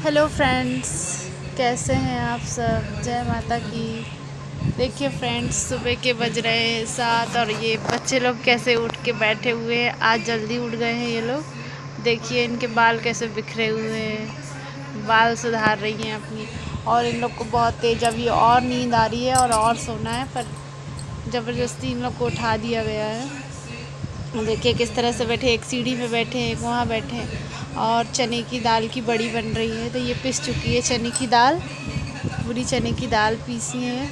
Hello friends, कैसे हैं आप सब। जय माता की। देखिए फ्रेंड्स, सुबह के बज रहे हैं 7 और ये बच्चे लोग कैसे उठ के बैठे हुए हैं। आज जल्दी उठ गए हैं ये लोग। देखिए इनके बाल कैसे बिखरे हुए हैं, बाल सुधार रही हैं अपनी। और इन लोग को बहुत तेज़ अभी और नींद आ रही है और सोना है, पर ज़बरदस्ती इन लोग को उठा दिया गया है। देखिए किस तरह से बैठे, एक सीढ़ी पे बैठे हैं, एक वहाँ बैठे हैं। और चने की दाल की बड़ी बन रही है, तो ये पिस चुकी है चने की दाल, पूरी चने की दाल पीसी है।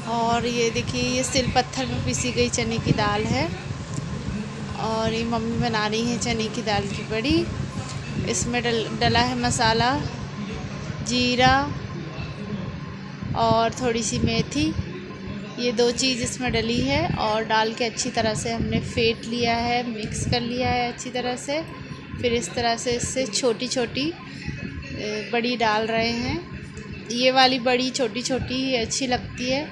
और ये देखिए ये सिल पत्थर में पीसी गई चने की दाल है। और ये मम्मी बना रही है चने की दाल की बड़ी। इसमें डला है मसाला, जीरा और थोड़ी सी मेथी, ये 2 चीज़ इसमें डली है। और डाल के अच्छी तरह से हमने फेंट लिया है, मिक्स कर लिया है अच्छी तरह से। फिर इस तरह से इससे छोटी छोटी बड़ी डाल रहे हैं। ये वाली बड़ी छोटी छोटी ही अच्छी लगती है।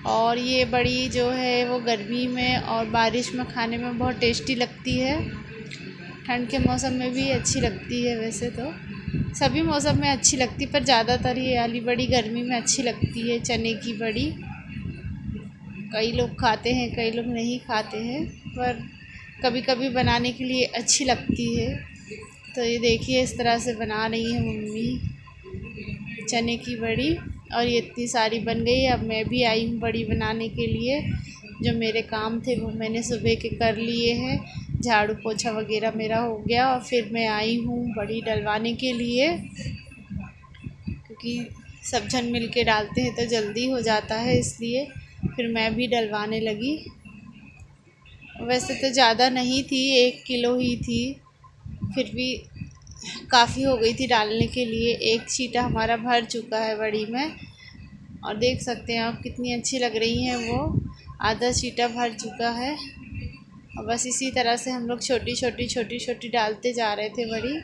और ये बड़ी जो है वो गर्मी में और बारिश में खाने में बहुत टेस्टी लगती है। ठंड के मौसम में भी अच्छी लगती है, वैसे तो सभी मौसम में अच्छी लगती है, पर ज़्यादातर ये वाली बड़ी गर्मी में अच्छी लगती है, चने की बड़ी। कई लोग खाते हैं, कई लोग नहीं खाते हैं, पर कभी कभी बनाने के लिए अच्छी लगती है। तो ये देखिए इस तरह से बना रही है मम्मी चने की बड़ी। और ये इतनी सारी बन गई। अब मैं भी आई हूँ बड़ी बनाने के लिए। जो मेरे काम थे वो मैंने सुबह के कर लिए हैं, झाड़ू पोछा वगैरह मेरा हो गया। और फिर मैं आई हूँ बड़ी डलवाने के लिए, क्योंकि सब जन मिल के डालते हैं तो जल्दी हो जाता है, इसलिए फिर मैं भी डलवाने लगी। वैसे तो ज़्यादा नहीं थी, 1 किलो ही थी, फिर भी काफ़ी हो गई थी डालने के लिए। एक छीटा हमारा भर चुका है बड़ी में, और देख सकते हैं आप कितनी अच्छी लग रही हैं वो। आधा छीटा भर चुका है। और बस इसी तरह से हम लोग छोटी छोटी छोटी छोटी डालते जा रहे थे बड़ी।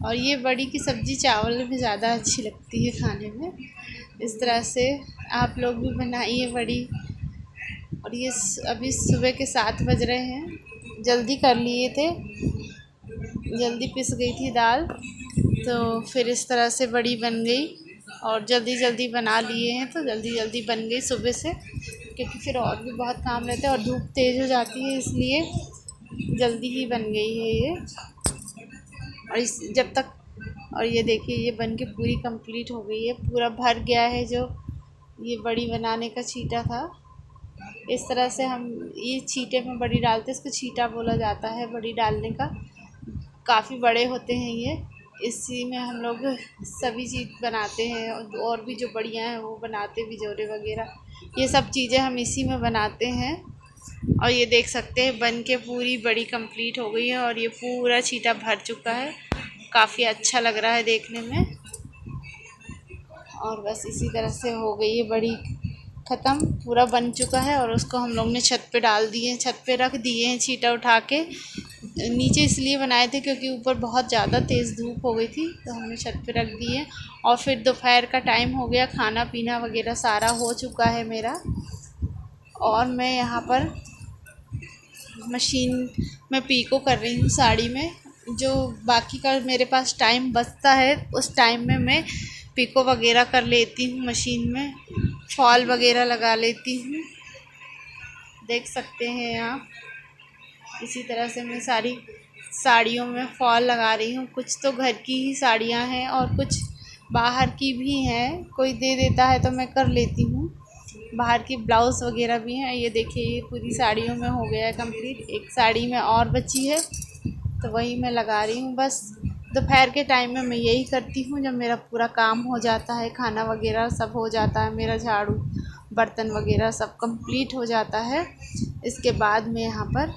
और ये बड़ी की सब्ज़ी चावल में ज़्यादा अच्छी लगती है खाने में। इस तरह से आप लोग भी बनाइए बड़ी। और ये अभी सुबह के 7 बज रहे हैं, जल्दी कर लिए थे, जल्दी पिस गई थी दाल, तो फिर इस तरह से बड़ी बन गई। और जल्दी जल्दी बना लिए हैं तो जल्दी जल्दी बन गई सुबह से, क्योंकि फिर और भी बहुत काम रहते हैं और धूप तेज़ हो जाती है, इसलिए जल्दी ही बन गई है ये। और इस जब तक, और ये देखिए ये बन के पूरी कंप्लीट हो गई है, पूरा भर गया है जो ये बड़ी बनाने का छीटा था। इस तरह से हम ये छीटे में बड़ी डालते हैं, इसको छीटा बोला जाता है बड़ी डालने का। काफ़ी बड़े होते हैं ये, इसी में हम लोग सभी चीज़ बनाते हैं। और भी जो बढ़िया हैं वो बनाते, बिजोरे वगैरह, ये सब चीज़ें हम इसी में बनाते हैं। और ये देख सकते हैं बन के पूरी बड़ी कंप्लीट हो गई है, और ये पूरा छीटा भर चुका है। काफ़ी अच्छा लग रहा है देखने में। और बस इसी तरह से हो गई है बड़ी ख़त्म, पूरा बन चुका है। और उसको हम लोग ने छत पे डाल दिए, छत पे रख दिए हैं छीटा उठा के। नीचे इसलिए बनाए थे क्योंकि ऊपर बहुत ज़्यादा तेज़ धूप हो गई थी, तो हमने छत पे रख दिए। और फिर दोपहर का टाइम हो गया, खाना पीना वगैरह सारा हो चुका है मेरा। और मैं यहाँ पर मशीन में पीको कर रही हूँ साड़ी में। जो बाकी का मेरे पास टाइम बचता है, उस टाइम में मैं पीको वगैरह कर लेती हूँ, मशीन में फॉल वगैरह लगा लेती हूँ। देख सकते हैं आप, इसी तरह से मैं सारी साड़ियों में फॉल लगा रही हूँ। कुछ तो घर की ही साड़ियाँ हैं और कुछ बाहर की भी हैं, कोई दे देता है तो मैं कर लेती हूँ। बाहर की ब्लाउज़ वगैरह भी हैं। ये देखिए ये पूरी साड़ियों में हो गया है कंप्लीट। एक साड़ी में और बची है, तो वही मैं लगा रही हूँ। बस दोपहर के टाइम में मैं यही करती हूँ, जब मेरा पूरा काम हो जाता है, खाना वगैरह सब हो जाता है, मेरा झाड़ू बर्तन वगैरह सब कंप्लीट हो जाता है। इसके बाद मैं यहाँ पर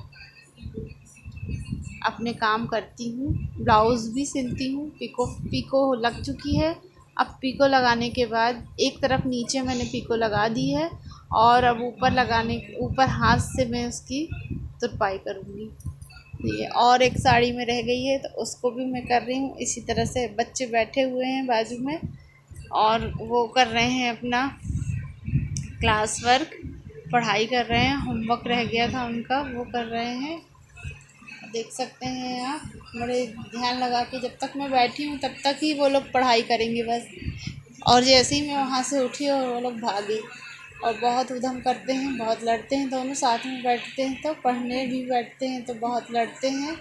अपने काम करती हूँ, ब्लाउज़ भी सिलती हूँ। पीको लग चुकी है। अब पीको लगाने के बाद एक तरफ नीचे मैंने पीको लगा दी है, और अब ऊपर हाथ से मैं उसकी तुरपाई करूँगी। ये और एक साड़ी में रह गई है, तो उसको भी मैं कर रही हूँ। इसी तरह से बच्चे बैठे हुए हैं बाजू में, और वो कर रहे हैं अपना क्लास वर्क, पढ़ाई कर रहे हैं। होमवर्क रह गया था उनका, वो कर रहे हैं। देख सकते हैं आप, बड़े ध्यान लगा के जब तक मैं बैठी हूँ तब तक ही वो लोग पढ़ाई करेंगे बस। और जैसे ही मैं वहाँ से उठी और वो लोग भागे, और बहुत उधम करते हैं, बहुत लड़ते हैं, दोनों साथ में बैठते हैं तो पढ़ने भी बैठते हैं तो बहुत लड़ते हैं।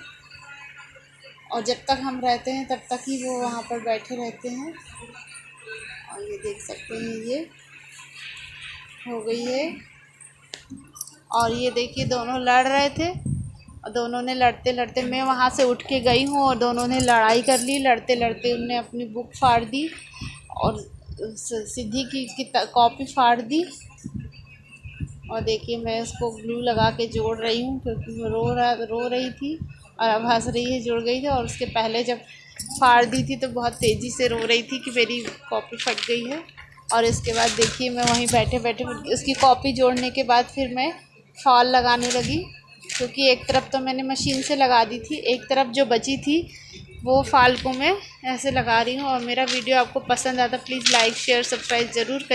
और जब तक हम रहते हैं तब तक ही वो वहाँ पर बैठे रहते हैं। और ये देख सकते हैं, ये हो गई है। और ये देखिए दोनों लड़ रहे थे, और दोनों ने लड़ते लड़ते, मैं वहाँ से उठ के गई हूँ और दोनों ने लड़ाई कर ली। लड़ते लड़ते उनने अपनी बुक फाड़ दी और सिद्धि की कॉपी फाड़ दी। और देखिए मैं उसको ग्लू लगा के जोड़ रही हूँ क्योंकि वो रो रही थी और अब हंस रही है, जुड़ गई थी। और उसके पहले जब फाड़ दी थी तो बहुत तेज़ी से रो रही थी कि मेरी कॉपी फट गई है। और इसके बाद देखिए मैं वहीं बैठे बैठे उसकी कॉपी जोड़ने के बाद फिर मैं फॉल लगाने लगी, क्योंकि एक तरफ तो मैंने मशीन से लगा दी थी, एक तरफ जो बची थी वो फाल को मैं ऐसे लगा रही हूँ। और मेरा वीडियो आपको पसंद आता प्लीज़ लाइक शेयर सब्सक्राइब ज़रूर करें।